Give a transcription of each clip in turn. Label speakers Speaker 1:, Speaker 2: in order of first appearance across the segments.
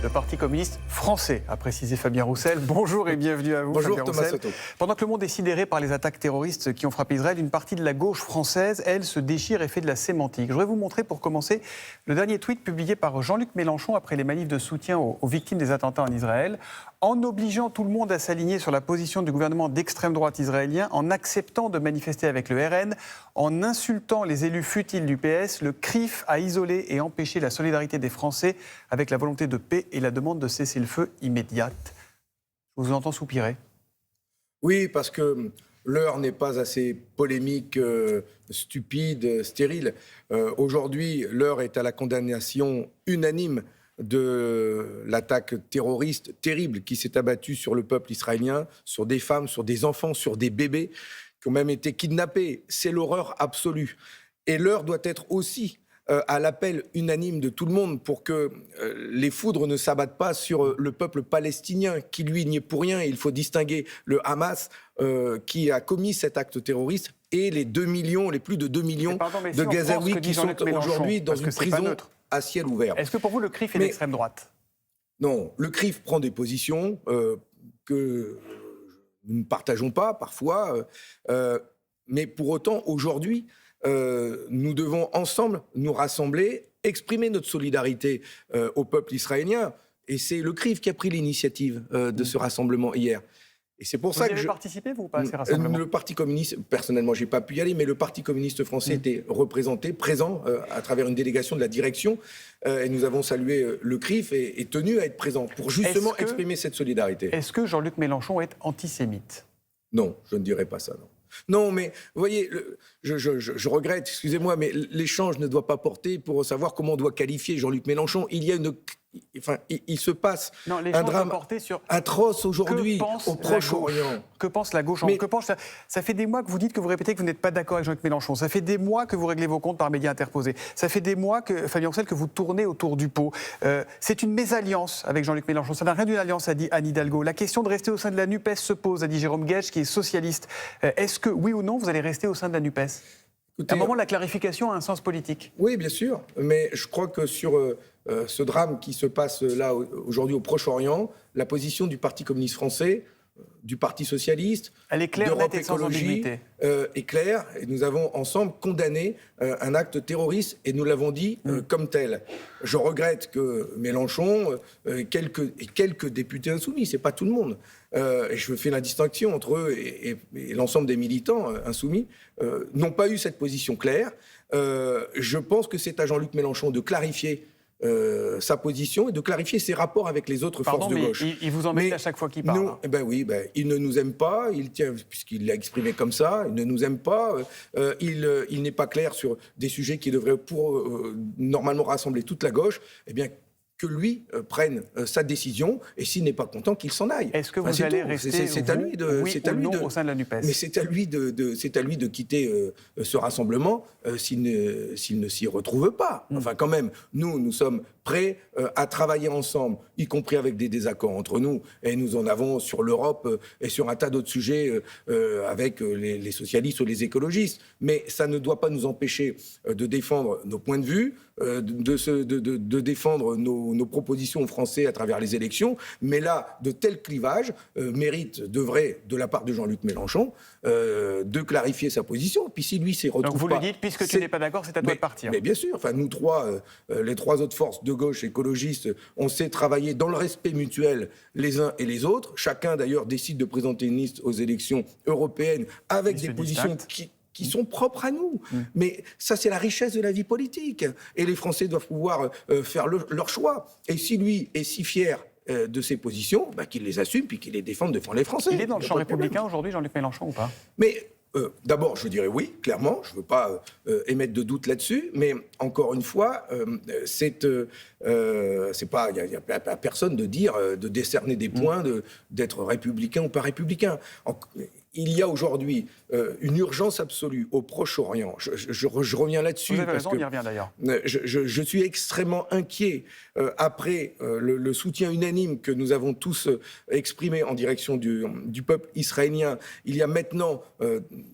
Speaker 1: Le Parti communiste français, a précisé Fabien Roussel. Bonjour et bienvenue à vous,
Speaker 2: Bonjour
Speaker 1: Fabien
Speaker 2: Thomas
Speaker 1: Roussel.
Speaker 2: Soto.
Speaker 1: Pendant que le monde est sidéré par les attaques terroristes qui ont frappé Israël, une partie de la gauche française, elle, se déchire et fait de la sémantique. Je voudrais vous montrer, pour commencer, le dernier tweet publié par Jean-Luc Mélenchon après les manifs de soutien aux victimes des attentats en Israël, en obligeant tout le monde à s'aligner sur la position du gouvernement d'extrême droite israélien, en acceptant de manifester avec le RN, en insultant les élus futiles du PS. Le CRIF a isolé et empêché la solidarité des Français avec la volonté de paix et la demande de cessez-le-feu immédiate. Je vous entends soupirer.
Speaker 2: Oui, parce que l'heure n'est pas assez polémique, stupide, stérile. Aujourd'hui, l'heure est à la condamnation unanime de l'attaque terroriste terrible qui s'est abattue sur le peuple israélien, sur des femmes, sur des enfants, sur des bébés qui ont même été kidnappés. C'est l'horreur absolue. Et l'heure doit être aussi à l'appel unanime de tout le monde pour que les foudres ne s'abattent pas sur le peuple palestinien qui, lui, n'y est pour rien. Il faut distinguer le Hamas qui a commis cet acte terroriste et les 2 millions, les plus de 2 millions de Gazaouis qui sont aujourd'hui dans une prison à ciel ouvert.
Speaker 1: Est-ce que pour vous, le CRIF est d'extrême droite ?
Speaker 2: Non, le CRIF prend des positions que nous ne partageons pas parfois, mais pour autant, aujourd'hui, nous devons ensemble nous rassembler, exprimer notre solidarité au peuple israélien. Et c'est le CRIF qui a pris l'initiative de ce rassemblement hier. Et c'est pour
Speaker 1: vous
Speaker 2: ça
Speaker 1: y
Speaker 2: que
Speaker 1: avez participé, vous, ou pas, à ces rassemblements ?
Speaker 2: le Parti communiste, personnellement, j'ai pas pu y aller, mais le Parti communiste français était représenté, présent, à travers une délégation de la direction. Et nous avons salué le CRIF et tenu à être présent pour justement exprimer cette solidarité.
Speaker 1: Est-ce que Jean-Luc Mélenchon est antisémite ?
Speaker 2: Non, je ne dirais pas ça, non. Non, mais vous voyez, je regrette, excusez-moi, mais l'échange ne doit pas porter pour savoir comment on doit qualifier Jean-Luc Mélenchon. Il se passe un drame atroce aujourd'hui au Proche-Orient.
Speaker 1: Que pense la gauche ? Ça fait des mois que vous dites que vous répétez que vous n'êtes pas d'accord avec Jean-Luc Mélenchon. Ça fait des mois que vous réglez vos comptes par médias interposés. Ça fait des mois, Fabien Roussel, que vous tournez autour du pot. C'est une mésalliance avec Jean-Luc Mélenchon. Ça n'a rien d'une alliance, a dit Anne Hidalgo. La question de rester au sein de la NUPES se pose, a dit Jérôme Guedj, qui est socialiste. Est-ce que, oui ou non, vous allez rester au sein de la NUPES ? À un moment, la clarification a un sens politique.
Speaker 2: Oui, bien sûr. Mais je crois que sur ce drame qui se passe là aujourd'hui au Proche-Orient, la position du Parti communiste français, du Parti socialiste,
Speaker 1: elle est claire,
Speaker 2: d'Europe
Speaker 1: nette et sans ambiguïté.
Speaker 2: Est claire. Et nous avons ensemble condamné un acte terroriste et nous l'avons dit comme tel. Je regrette que Mélenchon et quelques députés insoumis, c'est pas tout le monde, et je fais la distinction entre eux et l'ensemble des militants insoumis, n'ont pas eu cette position claire. Je pense que c'est à Jean-Luc Mélenchon de clarifier sa position et de clarifier ses rapports avec les autres forces de gauche.
Speaker 1: Il vous embête à chaque fois qu'il parle.
Speaker 2: Il ne nous aime pas, puisqu'il l'a exprimé comme ça, il ne nous aime pas, il n'est pas clair sur des sujets qui devraient normalement rassembler toute la gauche, eh bien que lui prenne sa décision, et s'il n'est pas content, qu'il s'en aille.
Speaker 1: Est-ce que vous allez rester au sein de la NUPES ?
Speaker 2: Mais c'est à lui de quitter ce rassemblement s'il ne s'y retrouve pas. Enfin, quand même, nous sommes prêts à travailler ensemble, y compris avec des désaccords entre nous, et nous en avons sur l'Europe et sur un tas d'autres sujets avec les socialistes ou les écologistes. Mais ça ne doit pas nous empêcher de défendre nos points de vue, de défendre nos propositions aux Français à travers les élections. Mais là, de tels clivages devraient, de la part de Jean-Luc Mélenchon, de clarifier sa position. Puis si lui s'y retrouve pas...
Speaker 1: Donc vous le dites, puisque tu n'es pas d'accord, c'est à toi de partir.
Speaker 2: Mais bien sûr, enfin, nous trois, les trois autres forces de gauche écologistes, on sait travailler dans le respect mutuel les uns et les autres. Chacun d'ailleurs décide de présenter une liste aux élections européennes avec des positions qui sont propres à nous. Mais ça, c'est la richesse de la vie politique. Et les Français doivent pouvoir faire leur choix. Et si lui est si fier de ses positions, qu'il les assume puis qu'il les défende devant les Français.
Speaker 1: Il est dans le champ républicain aujourd'hui, Jean-Luc Mélenchon, ou pas ?
Speaker 2: Mais d'abord, je dirais oui, clairement. Je ne veux pas émettre de doute là-dessus. Mais encore une fois, il n'y a personne de dire, de décerner des points, d'être républicain ou pas républicain. Il y a aujourd'hui une urgence absolue au Proche-Orient. Je reviens là-dessus.
Speaker 1: Vous avez raison, on y revient d'ailleurs.
Speaker 2: Je suis extrêmement inquiet après le soutien unanime que nous avons tous exprimé en direction du peuple israélien. Il y a maintenant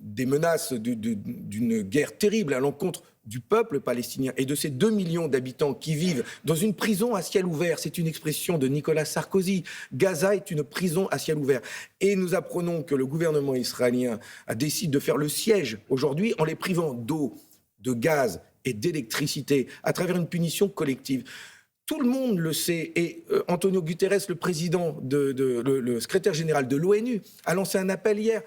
Speaker 2: des menaces d'une guerre terrible à l'encontre du peuple palestinien et de ces 2 millions d'habitants qui vivent dans une prison à ciel ouvert. C'est une expression de Nicolas Sarkozy. Gaza est une prison à ciel ouvert. Et nous apprenons que le gouvernement israélien décide de faire le siège aujourd'hui en les privant d'eau, de gaz et d'électricité à travers une punition collective. Tout le monde le sait, et Antonio Guterres, le président, le secrétaire général de l'ONU, a lancé un appel hier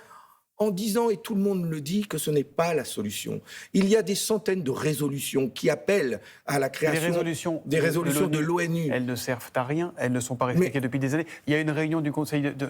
Speaker 2: en disant, et tout le monde le dit, que ce n'est pas la solution. Il y a des centaines de résolutions qui appellent à la création des résolutions de l'ONU.
Speaker 1: Elles ne servent à rien, elles ne sont pas respectées depuis des années. Il y a une réunion du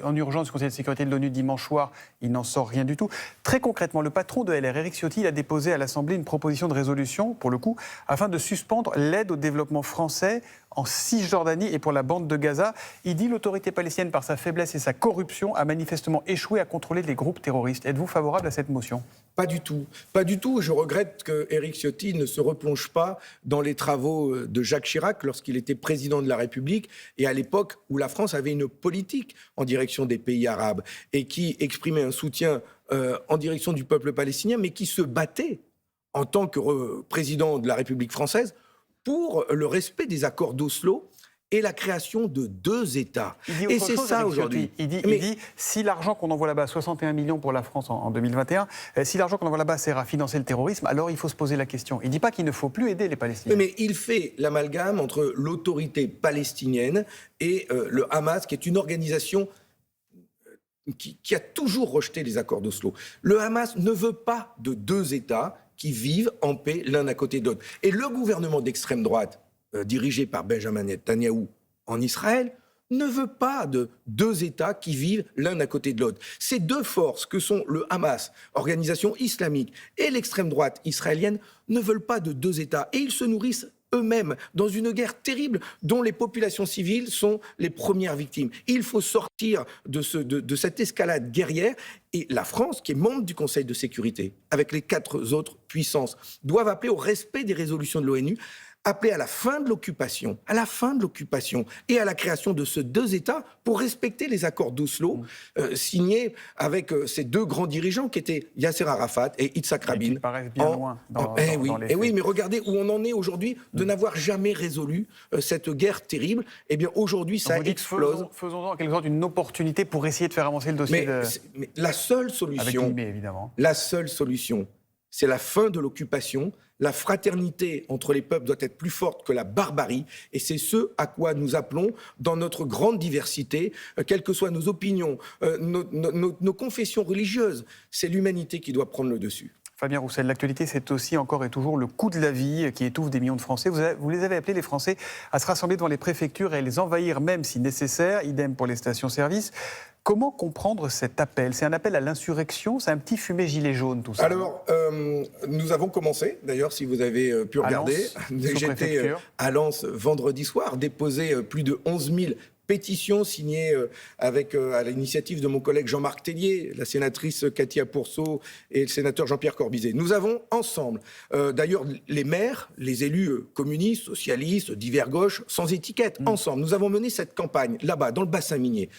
Speaker 1: en urgence du Conseil de sécurité de l'ONU dimanche soir, il n'en sort rien du tout. Très concrètement, le patron de LR, Éric Ciotti, il a déposé à l'Assemblée une proposition de résolution, pour le coup, afin de suspendre l'aide au développement français en Cisjordanie et pour la bande de Gaza. Il dit l'autorité palestinienne, par sa faiblesse et sa corruption, a manifestement échoué à contrôler les groupes terroristes. Êtes-vous favorable à cette motion ?
Speaker 2: Pas du tout. Pas du tout. Je regrette que Éric Ciotti ne se replonge pas dans les travaux de Jacques Chirac lorsqu'il était président de la République et à l'époque où la France avait une politique en direction des pays arabes et qui exprimait un soutien en direction du peuple palestinien, mais qui se battait en tant que président de la République française pour le respect des accords d'Oslo et la création de 2 États. Et c'est ça aujourd'hui.
Speaker 1: Il dit, si l'argent qu'on envoie là-bas, 61 millions pour la France en 2021, si l'argent qu'on envoie là-bas sert à financer le terrorisme, alors il faut se poser la question. Il ne dit pas qu'il ne faut plus aider les Palestiniens.
Speaker 2: Mais il fait l'amalgame entre l'autorité palestinienne et le Hamas, qui est une organisation qui a toujours rejeté les accords d'Oslo. Le Hamas ne veut pas de 2 États qui vivent en paix l'un à côté de l'autre. Et le gouvernement d'extrême droite, dirigé par Benjamin Netanyahou en Israël, ne veut pas de 2 États qui vivent l'un à côté de l'autre. Ces 2 forces que sont le Hamas, organisation islamique, et l'extrême droite israélienne ne veulent pas de 2 États. Et ils se nourrissent eux-mêmes dans une guerre terrible dont les populations civiles sont les premières victimes. Il faut sortir de cette escalade guerrière et la France, qui est membre du Conseil de sécurité, avec les 4 autres puissances, doivent appeler au respect des résolutions de l'ONU, appeler à la fin de l'occupation, et à la création de ces 2 États pour respecter les accords d'Oslo signés avec ces 2 grands dirigeants qui étaient Yasser Arafat et Yitzhak Rabin.
Speaker 1: Qui paraissent bien loin dans les faits.
Speaker 2: Oui, mais regardez où on en est aujourd'hui de n'avoir jamais résolu cette guerre terrible. Eh bien, aujourd'hui, ça explose.
Speaker 1: Faisons-en en quelque sorte une opportunité pour essayer de faire avancer le dossier.
Speaker 2: Mais la seule solution,
Speaker 1: avec guillemets, évidemment.
Speaker 2: La seule solution, c'est la fin de l'occupation. La fraternité entre les peuples doit être plus forte que la barbarie. Et c'est ce à quoi nous appelons dans notre grande diversité, quelles que soient nos opinions, nos confessions religieuses. C'est l'humanité qui doit prendre le dessus.
Speaker 1: Fabien Roussel, l'actualité, c'est aussi encore et toujours le coût de la vie qui étouffe des millions de Français. Vous les avez appelés, les Français, à se rassembler devant les préfectures et à les envahir, même si nécessaire. Idem pour les stations-service. Comment comprendre cet appel ? C'est un appel à l'insurrection ? C'est un petit fumet gilet jaune, tout ça ?
Speaker 2: Alors, nous avons commencé, d'ailleurs, si vous avez pu regarder. J'étais à Lens vendredi soir, déposé plus de 11 000 pétition signée à l'initiative de mon collègue Jean-Marc Tellier, la sénatrice Katia Pourceau et le sénateur Jean-Pierre Corbizet. Nous avons ensemble, d'ailleurs les maires, les élus communistes, socialistes, divers gauches, sans étiquette, ensemble, nous avons mené cette campagne là-bas, dans le bassin minier.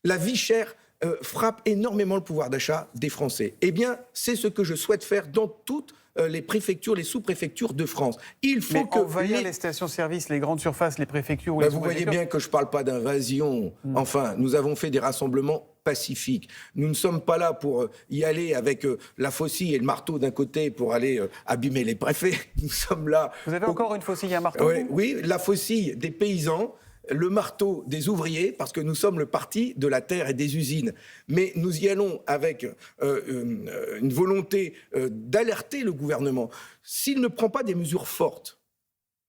Speaker 2: La vie chère frappe énormément le pouvoir d'achat des Français. Eh bien, c'est ce que je souhaite faire dans toutes les préfectures, les sous-préfectures de France. Il faut
Speaker 1: envahir les stations-service, les grandes surfaces, les préfectures...
Speaker 2: Vous voyez bien que je ne parle pas d'invasion. Enfin, nous avons fait des rassemblements pacifiques. Nous ne sommes pas là pour y aller avec la faucille et le marteau d'un côté pour aller abîmer les préfets. Nous sommes là...
Speaker 1: Vous avez encore une faucille et un marteau ?
Speaker 2: Oui, la faucille des paysans, le marteau des ouvriers, parce que nous sommes le parti de la terre et des usines. Mais nous y allons avec une volonté d'alerter le gouvernement. S'il ne prend pas des mesures fortes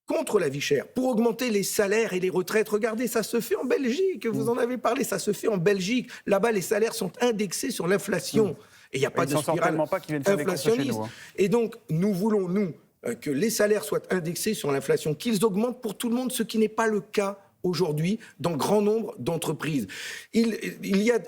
Speaker 2: contre la vie chère, pour augmenter les salaires et les retraites, regardez, ça se fait en Belgique, vous en avez parlé, ça se fait en Belgique. Là-bas, les salaires sont indexés sur l'inflation. Et il n'y a pas de spirale inflationniste. Et donc, nous voulons, que les salaires soient indexés sur l'inflation, qu'ils augmentent pour tout le monde, ce qui n'est pas le cas aujourd'hui dans grand nombre d'entreprises. Il y a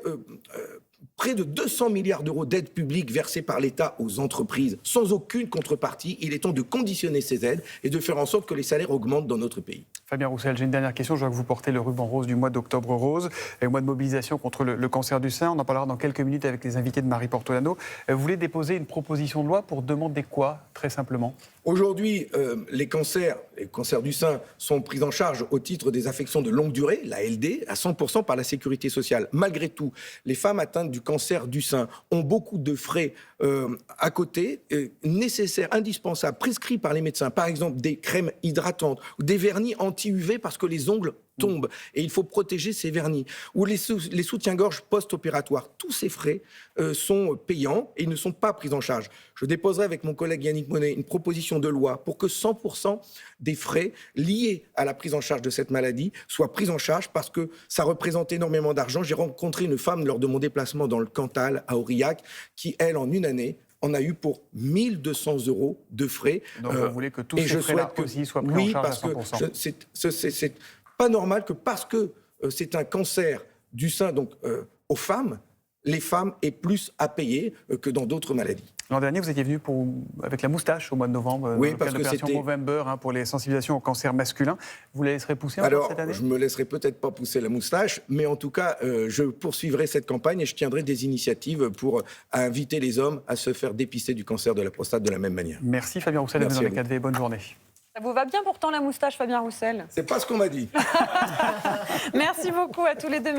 Speaker 2: près de 200 milliards d'euros d'aides publiques versées par l'État aux entreprises sans aucune contrepartie. Il est temps de conditionner ces aides et de faire en sorte que les salaires augmentent dans notre pays.
Speaker 1: Fabien Roussel, j'ai une dernière question. Je vois que vous portez le ruban rose du mois d'Octobre Rose, le mois de mobilisation contre le cancer du sein. On en parlera dans quelques minutes avec les invités de Marie Portolano. Vous voulez déposer une proposition de loi pour demander quoi, très simplement?
Speaker 2: Aujourd'hui, les cancers du sein sont pris en charge au titre des affections de longue durée, la LD, à 100% par la sécurité sociale. Malgré tout, les femmes atteintes du cancer du sein ont beaucoup de frais à côté, nécessaires, indispensables, prescrits par les médecins. Par exemple, des crèmes hydratantes ou des vernis anti-UV parce que les ongles tombent et il faut protéger ces vernis. Ou les soutiens-gorge post-opératoires. Tous ces frais sont payants et ils ne sont pas pris en charge. Je déposerai avec mon collègue Yannick Monnet une proposition de loi pour que 100% des frais liés à la prise en charge de cette maladie soient pris en charge parce que ça représente énormément d'argent. J'ai rencontré une femme lors de mon déplacement dans le Cantal, à Aurillac, qui, elle, en une année, on a eu pour 1 200 € de frais.
Speaker 1: Donc vous voulez que tous ces frais-là aussi soient pris en charge à 100%.
Speaker 2: Oui, parce que c'est pas normal que parce que c'est un cancer du sein donc aux femmes, les femmes aient plus à payer que dans d'autres maladies.
Speaker 1: L'an dernier, vous étiez venu avec la moustache au mois de novembre,
Speaker 2: oui,
Speaker 1: dans le
Speaker 2: parce
Speaker 1: cadre de l'opération Movember pour les sensibilisations au cancer masculin. Vous la laisserez pousser encore cette année?
Speaker 2: Je me laisserai peut-être pas pousser la moustache, mais en tout cas, je poursuivrai cette campagne et je tiendrai des initiatives pour inviter les hommes à se faire dépister du cancer de la prostate de la même manière.
Speaker 1: Merci Fabien Roussel d'être venu dans les 4V. Bonne journée.
Speaker 3: Ça vous va bien pourtant la moustache, Fabien Roussel?
Speaker 2: C'est pas ce qu'on m'a dit.
Speaker 3: Merci beaucoup à tous les deux.